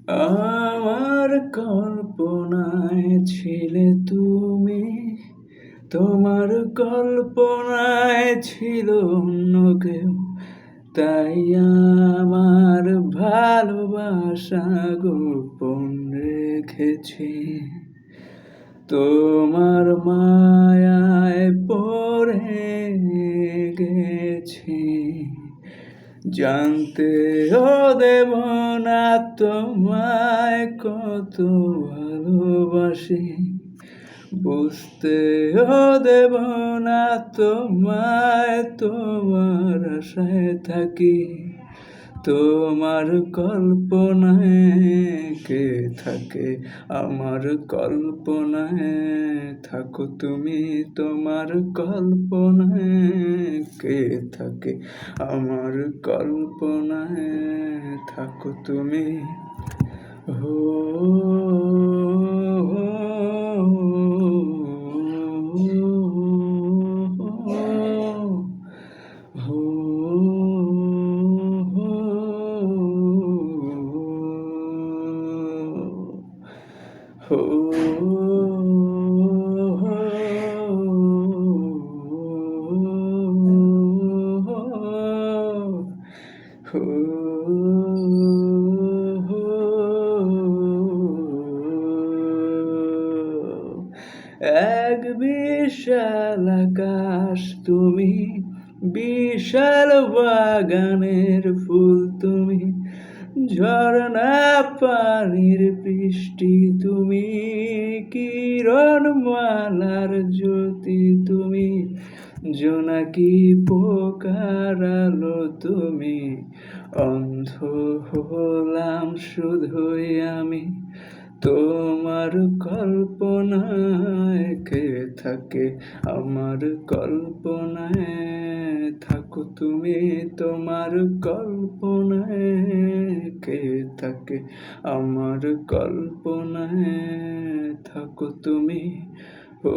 আমার কল্পনায় ছিলে তুমি, তোমার কল্পনায় ছিল অন্য কেউ, তাই আমার ভালোবাসা গোপন রেখেছি। তোমার মায়ায় পড়ে গেছি, জানতেও দেব না তোমায় কত ভালোবাসি, বুঝতেও দেব না তোমায় তোমার আশায় থাকি। তোমার কল্পনায় কে থাকে, আমার কল্পনায় থাকো তুমি। তোমার কল্পনায় কে থাকে, আমার কল্পনায় থাকো তুমি। হো হো হো এক বিশাল আকাশ তুমি, বিশাল বাগানের ফুল তুমি, ঝরনা পানির বৃষ্টি তুমি, কিরণ মালার জ্যোতি তুমি, জোনাকি পোকার আলো তুমি। অন্ধ হলাম শুধুই আমি, তোমার কল্পনায় কে থাকে, আমার কল্পনায় থাকো তুমি। তোমার কল্পনায় কে থাকে, আমার কল্পনায় থাকো তুমি। ও